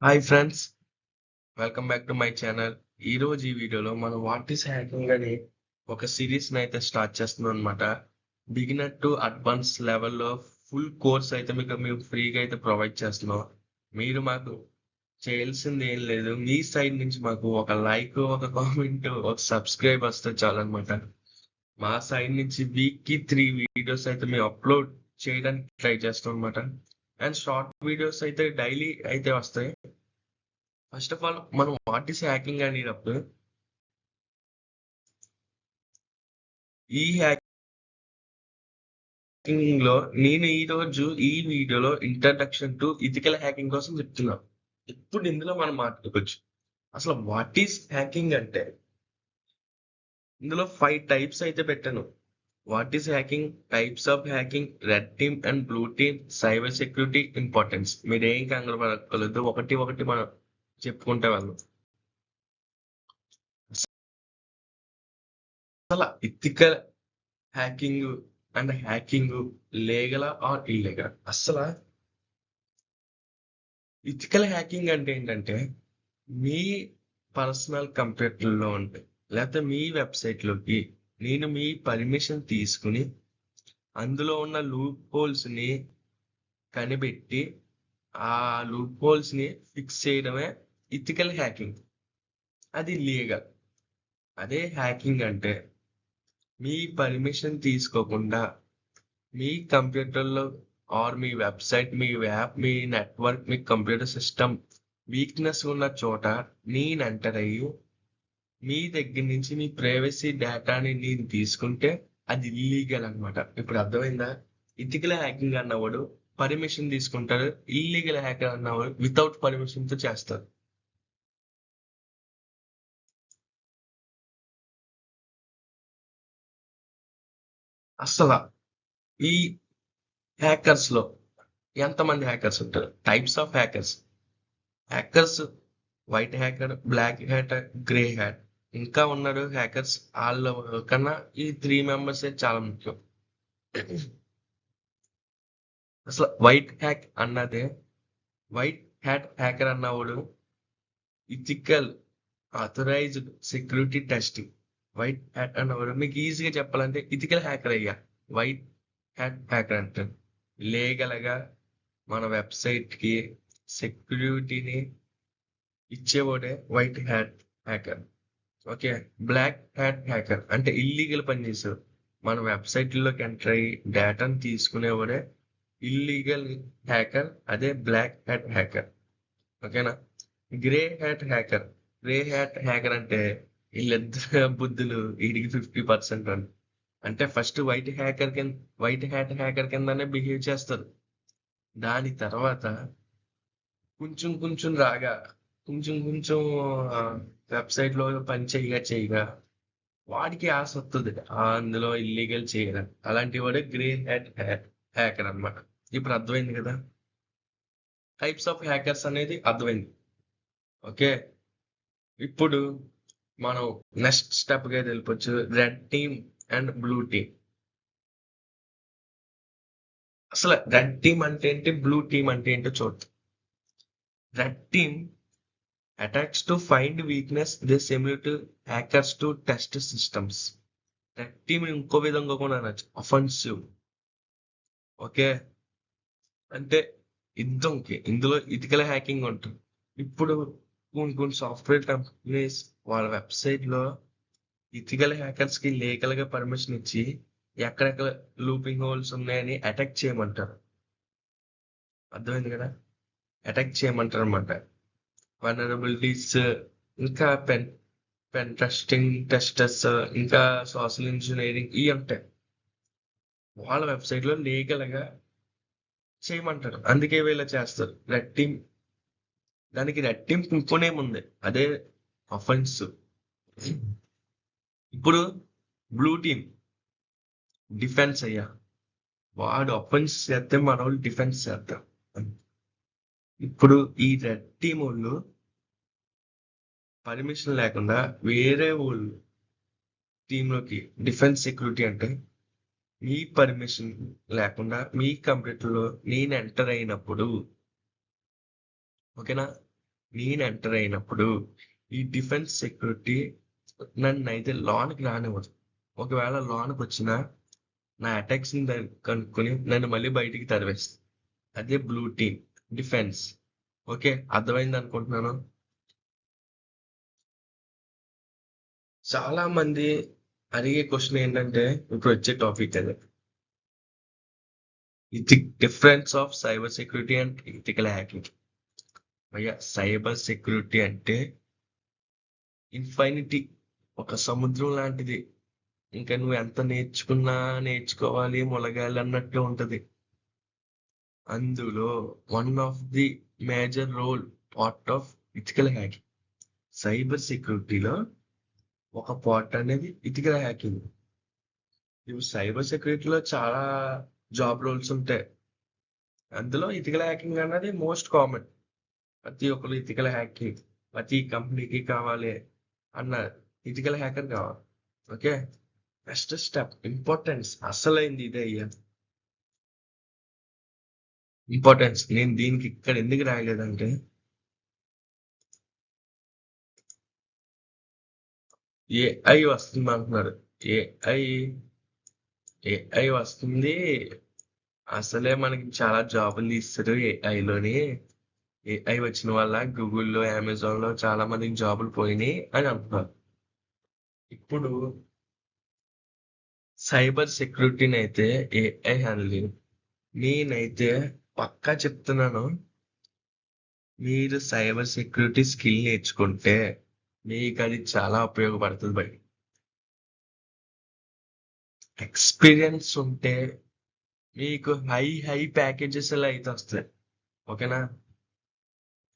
Hi friends, welcome back to my channel. ఈరోజు ఈ వీడియోలో మనం వాట్ ఈస్ హ్యాకింగ్ అని ఒక సిరీస్ని అయితే స్టార్ట్ చేస్తున్నాం అనమాట. బిగినర్ టు అడ్వాన్స్ లెవెల్లో ఫుల్ కోర్స్ అయితే మీకు మేము ఫ్రీగా అయితే ప్రొవైడ్ చేస్తున్నాం. మీరు మాకు చేయాల్సింది ఏం లేదు, మీ సైడ్ నుంచి మాకు ఒక లైక్, ఒక కామెంట్, ఒక సబ్స్క్రైబ్ వస్తే చాలన్నమాట. మా సైడ్ నుంచి వీక్కి 3 వీడియోస్ అయితే మేము అప్లోడ్ చేయడానికి ట్రై చేస్తాం అనమాట. అండ్ షార్ట్ వీడియోస్ అయితే డైలీ అయితే వస్తాయి. ఫస్ట్ ఆఫ్ ఆల్ మనం వాట్ ఈస్ హ్యాకింగ్ అనేటప్పుడు ఈ హ్యాకింగ్ లో నేను ఈ రోజు ఈ వీడియోలో ఇంట్రడక్షన్ టు ఇథికల్ హ్యాకింగ్ కోసం చెప్తున్నాను. ఇప్పుడు ఇందులో మనం మాట్లాడుకోవచ్చు. అసలు వాట్ ఈస్ హ్యాకింగ్ అంటే ఇందులో 5 టైప్స్ అయితే పెట్టాను. What is hacking, types of hacking, red team and blue team, cyber security importance. మీరేం కంగారు పడక్కర్లేదు, ఒకటి ఒకటి మనం చెప్పుకుంటే వెళ్దాం. అసలు ఇథికల్ హ్యాకింగ్ అండ్ హ్యాకింగ్ లీగలా ఆర్ ఇల్లీగల్? అసలు ఇథికల్ హ్యాకింగ్ అంటే ఏంటంటే మీ పర్సనల్ కంప్యూటర్లో ఉంటే లేకపోతే మీ వెబ్సైట్లోకి నేను మీ పర్మిషన్ తీసుకుని అందులో ఉన్న లూప్ హోల్స్ని కనిపెట్టి ఆ లూప్ హోల్స్ని ఫిక్స్ చేయడమే ఇథికల్ హ్యాకింగ్. అది లీగల్. అదే హ్యాకింగ్ అంటే మీ పర్మిషన్ తీసుకోకుండా మీ కంప్యూటర్లో ఆర్ మీ వెబ్సైట్, మీ యాప్, మీ నెట్వర్క్, మీ కంప్యూటర్ సిస్టమ్ వీక్నెస్ ఉన్న చోట నేను ఎంటర్ అయ్యి మీ దగ్గర నుంచి మీ ప్రైవసీ డేటాని నేను తీసుకుంటే అది ఇల్లీగల్ అనమాట. ఇప్పుడు అర్థమైందా? ఇథికల్ హ్యాకింగ్ అన్నవాడు పర్మిషన్ తీసుకుంటారు, ఇల్లీగల్ హ్యాకర్ అన్నవాడు వితౌట్ పర్మిషన్తో చేస్తారు. అసలు ఈ హ్యాకర్స్ లో ఎంతమంది హ్యాకర్స్ ఉంటారు? Types of hackers. Hackers white hacker, black hacker, grey hat, ఇంకా ఉన్నారు హ్యాకర్స్. వాళ్ళ కన్నా ఈ 3 మెంబర్స్ చాలా ముఖ్యం. అసలు వైట్ హ్యాక్ అన్నదే, వైట్ హ్యాట్ హ్యాకర్ అన్నవాడు ethical authorised security testing. White hat అన్నవాడు మీకు ఈజీగా చెప్పాలంటే ఇథికల్ హ్యాకర్ అయ్యా. వైట్ హ్యాట్ హ్యాకర్ అంటే లీగల్గా మన వెబ్సైట్కి సెక్యూరిటీని ఇచ్చేవాడే white hat hacker. Okay. Black hat hacker అంటే ఇల్లీగల్ పని చేశారు. మన వెబ్సైట్లోకి ఎంటర్ అయ్యి డేటాను తీసుకునేవాడే ఇల్లీగల్ హ్యాకర్. అదే బ్లాక్ హ్యాట్ హ్యాకర్. ఓకేనా? Grey hat hacker. Grey hat hacker అంటే వీళ్ళిద్దరు బుద్ధులు వీడికి 50% అని. అంటే ఫస్ట్ వైట్ హ్యాట్ హ్యాకర్ కిందనే బిహేవ్ చేస్తారు. దాని తర్వాత కొంచెం కొంచెం రాగా, కొంచెం కొంచెం వెబ్సైట్లో పని చేయగా వాడికి ఆశ వస్తుంది అందులో ఇల్లీగల్ చేయడం. అలాంటి వాడే గ్రే హ్యాట్ హ్యాకర్ అన్నమాట. ఇప్పుడు అర్థమైంది కదా? టైప్స్ ఆఫ్ హ్యాకర్స్ అనేది అర్థమైంది. ఓకే. ఇప్పుడు మనం నెక్స్ట్ స్టెప్గా వెళ్ళిపోవచ్చు. Red team and blue team. అసలు రెడ్ టీమ్ అంటే ఏంటి, బ్లూ టీమ్ అంటే ఏంటో చూద్దాం. Red team attacks to find weakness, they simulate hackers to test systems. Red team ఇంకో విధంగా కూడా అనొచ్చు, అఫెన్సివ్. ఓకే. అంటే యుద్ధంకి ఇందులో ఇథికల్ హ్యాకింగ్ ఉంటుంది. ఇప్పుడు కొన్ని సాఫ్ట్వేర్ కంపెనీస్ వాళ్ళ వెబ్సైట్లో ఇథికల్ హ్యాకర్స్కి లీగల్గా పర్మిషన్ ఇచ్చి ఎక్కడెక్కడ లూపింగ్ హోల్స్ ఉన్నాయని అటాక్ చేయమంటారు. అర్థమైంది కదా? అటాక్ చేయమంటారు అనమాట. వనరబిలిటీస్, ఇంకా పెన్ టెస్టింగ్ టెస్టర్స్, ఇంకా సోషల్ ఇంజనీరింగ్ ఇవి ఉంటాయి. వాళ్ళ వెబ్సైట్లో లీగల్గా చేయమంటారు, అందుకే వీళ్ళు చేస్తారు. రెడ్ టీమ్, దానికి రెడ్ టీమ్ ఇంకోనేం ఉంది, అదే అఫెన్స్. ఇప్పుడు బ్లూ టీమ్ డిఫెన్స్ అయ్యా. వాడు అఫెన్స్ చేస్తే మన వాళ్ళు డిఫెన్స్ చేద్దాం. ఇప్పుడు ఈ రెడ్ టీమ్ వాళ్ళు పర్మిషన్ లేకుండా వేరే వాళ్ళు టీంలోకి డిఫెన్స్ సెక్యూరిటీ అంటే మీ పర్మిషన్ లేకుండా మీ కంప్యూటర్లో నేను ఎంటర్ అయినప్పుడు, ఓకేనా, నేను ఎంటర్ అయినప్పుడు ఈ డిఫెన్స్ సెక్యూరిటీ నన్ను అయితే లోనికి రానివ్వదు. ఒకవేళ లోనికి వచ్చినా నా అటాక్స్ కనుక్కొని నన్ను మళ్ళీ బయటికి తరివేస్తుంది. అదే బ్లూ టీమ్ డిఫెన్స్. ఓకే, అర్థమైంది అనుకుంటున్నాను. చాలా మంది అడిగే క్వశ్చన్ ఏంటంటే, ఇప్పుడు వచ్చే టాపిక్ అదే, ఇది difference of cyber security and ethical hacking. అయ్యా, సైబర్ సెక్యూరిటీ అంటే ఇన్ఫైనిటీ, ఒక సముద్రం లాంటిది. ఇంకా నువ్వు ఎంత నేర్చుకున్నా నేర్చుకోవాలి, మొలగాలి అన్నట్టు ఉంటది. అందులో one of the major role part of ethical hacking. Cyber సెక్యూరిటీలో ఒక పార్ట్ అనేది ఎథికల్ హ్యాకింగ్. ఇప్పుడు సైబర్ సెక్యూరిటీలో చాలా జాబ్ రోల్స్ ఉంటాయి. అందులో ఎథికల్ హ్యాకింగ్ అన్నది మోస్ట్ కామన్. ప్రతి ఒక్కరు ఎథికల్ హ్యాకింగ్, ప్రతి కంపెనీకి కావాలి అన్న ఎథికల్ హ్యాకర్ కావాలి. Okay, first step importance. అసలైంది ఇదే అయ్యా, ఇంపార్టెన్స్. నేను దీనికి ఇక్కడ ఎందుకు రాయలేదంటే, ఏఐ వస్తుంది అంటున్నారు. ఏఐ ఏఐ వస్తుంది, అసలే మనకి చాలా జాబులు ఇస్తారు ఏఐలోని. ఏఐ వచ్చిన వల్ల గూగుల్లో, అమెజాన్లో చాలా మందికి జాబులు పోయినాయి అని అంటున్నారు. ఇప్పుడు సైబర్ సెక్యూరిటీని అయితే ఏఐ హ్యాండిల్. నేనైతే పక్కా చెప్తున్నాను, మీరు సైబర్ సెక్యూరిటీ స్కిల్ నేర్చుకుంటే మీకు అది చాలా ఉపయోగపడుతుంది. బయట ఎక్స్పీరియన్స్ ఉంటే మీకు హై హై ప్యాకేజెస్ ఎలా అయితే వస్తాయి. ఓకేనా,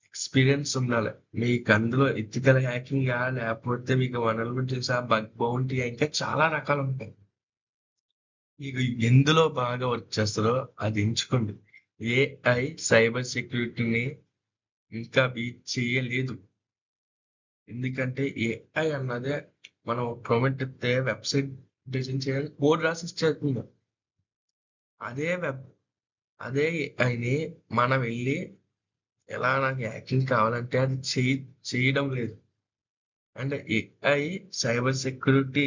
ఎక్స్పీరియన్స్ ఉండాలి మీకు. అందులో ఎథికల్ హ్యాకింగ్ లేకపోతే మీకు వనరబిలిటీస్, బగ్ బౌంటీ, ఇంకా చాలా రకాలు ఉంటాయి. మీకు ఎందులో బాగా వర్క్ చేస్తారో అది ఎంచుకోండి. ఏఐ సైబర్ సెక్యూరిటీని ఇంకా బీట్ చేయలేదు. ఎందుకంటే ఏఐ అన్నదే మనం ప్రొమోట్ ఇస్తే వెబ్సైట్ డిజైన్ చేయడానికి కోడ్ రాసి ఇచ్చేస్తుంది. అదే ఏఐని మనం వెళ్ళి ఎలా నాకు హ్యాకింగ్ కావాలంటే అది చేయడం లేదు. అండ్ ఏఐ సైబర్ సెక్యూరిటీ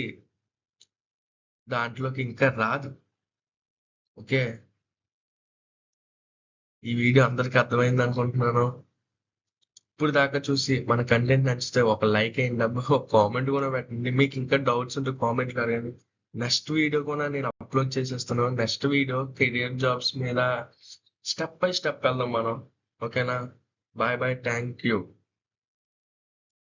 దాంట్లోకి ఇంకా రాదు. ఓకే, ఈ వీడియో అందరికి అర్థమైంది అనుకుంటున్నాను. ఇప్పుడు దాకా చూసి మన కంటెంట్ నచ్చితే ఒక లైక్ అయ్యింది అబ్బా, ఒక కామెంట్ కూడా పెట్టండి. మీకు ఇంకా డౌట్స్ ఉంటే కామెంట్ అడగండి. నెక్స్ట్ వీడియో కూడా నేను అప్లోడ్ చేసేస్తాను. నెక్స్ట్ వీడియో కెరియర్ జాబ్స్ మీద స్టెప్ బై స్టెప్ వెళ్దాం మనం. ఓకేనా, బాయ్ బాయ్, థ్యాంక్ యూ.